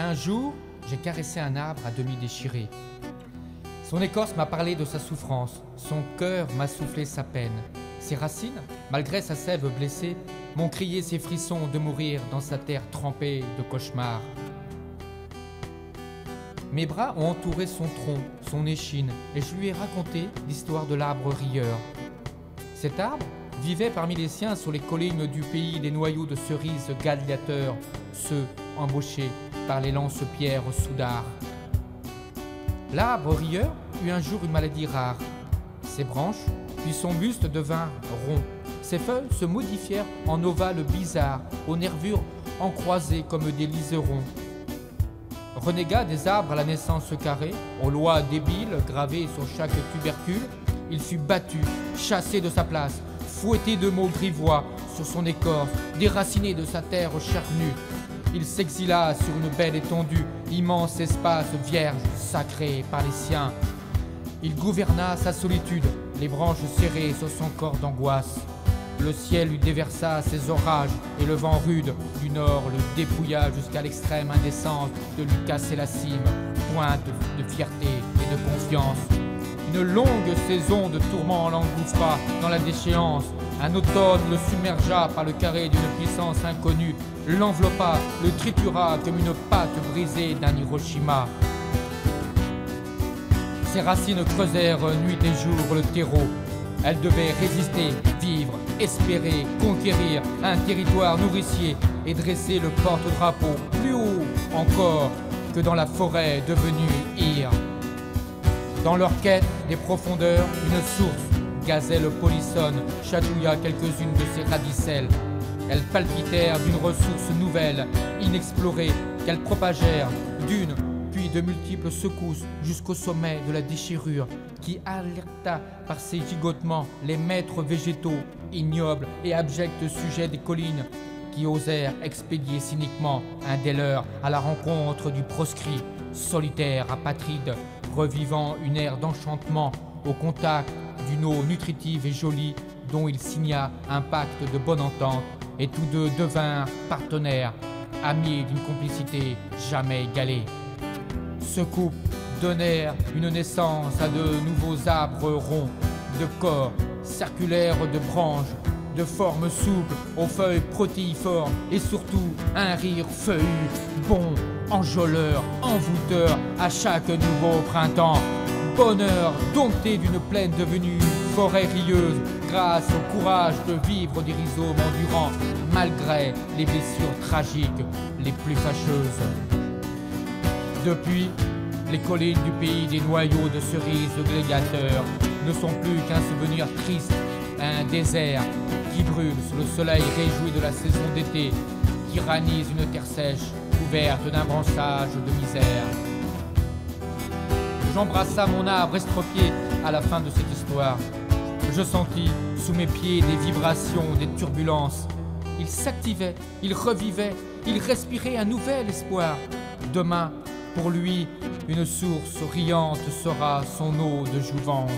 Un jour, j'ai caressé un arbre à demi déchiré. Son écorce m'a parlé de sa souffrance, son cœur m'a soufflé sa peine. Ses racines, malgré sa sève blessée, m'ont crié ses frissons de mourir dans sa terre trempée de cauchemars. Mes bras ont entouré son tronc, son échine, et je lui ai raconté l'histoire de l'arbre rieur. Cet arbre vivait parmi les siens sur les collines du pays des noyaux de cerises gladiateurs, ceux embauchés par les lance-pierres soudards. L'arbre rieur eut un jour une maladie rare. Ses branches, puis son buste devinrent ronds. Ses feuilles se modifièrent en ovales bizarres, aux nervures encroisées comme des liserons. Renégat des arbres à la naissance carrée, aux lois débiles gravées sur chaque tubercule, il fut battu, chassé de sa place, fouetté de mots grivois sur son écorce, déraciné de sa terre charnue. Il s'exila sur une belle étendue, immense espace vierge, sacré par les siens. Il gouverna sa solitude, les branches serrées sur son corps d'angoisse. Le ciel lui déversa ses orages et le vent rude du nord le dépouilla jusqu'à l'extrême indécence de lui casser la cime, pointe de fierté et de confiance. Une longue saison de tourments l'engouffra dans la déchéance. Un automne le submergea par le carré d'une puissance inconnue, l'enveloppa, le tritura comme une pâte brisée d'un Hiroshima. Ses racines creusèrent nuit et jour le terreau. Elle devait résister, vivre, espérer, conquérir un territoire nourricier et dresser le porte-drapeau plus haut encore que dans la forêt devenue ire. Dans leur quête des profondeurs, une source, gazelle polissonne, chatouilla quelques-unes de ses radicelles. Elles palpitèrent d'une ressource nouvelle, inexplorée, qu'elles propagèrent d'une puis de multiples secousses jusqu'au sommet de la déchirure qui alerta par ses gigotements les maîtres végétaux, ignobles et abjects sujets des collines qui osèrent expédier cyniquement un des leurs à la rencontre du proscrit, solitaire apatride, revivant une ère d'enchantement au contact d'une eau nutritive et jolie dont il signa un pacte de bonne entente, et tous deux devinrent partenaires, amis d'une complicité jamais égalée. Ce couple donnèrent une naissance à de nouveaux arbres ronds, de corps circulaires de branches, de formes souples aux feuilles protéiformes et surtout un rire feuillu, bon, enjôleur, envoûteur à chaque nouveau printemps. Bonheur dompté d'une plaine devenue forêt rieuse grâce au courage de vivre des rhizomes endurants malgré les blessures tragiques les plus fâcheuses. Depuis, les collines du pays des noyaux de cerises gladiateurs ne sont plus qu'un souvenir triste, un désert qui brûle sous le soleil réjoui de la saison d'été, qui ranise une terre sèche couverte d'un branchage de misère. J'embrassa mon arbre estropié à la fin de cette histoire. Je sentis sous mes pieds des vibrations, des turbulences. Il s'activait, il revivait, il respirait un nouvel espoir. Demain, pour lui, une source riante sera son eau de jouvence.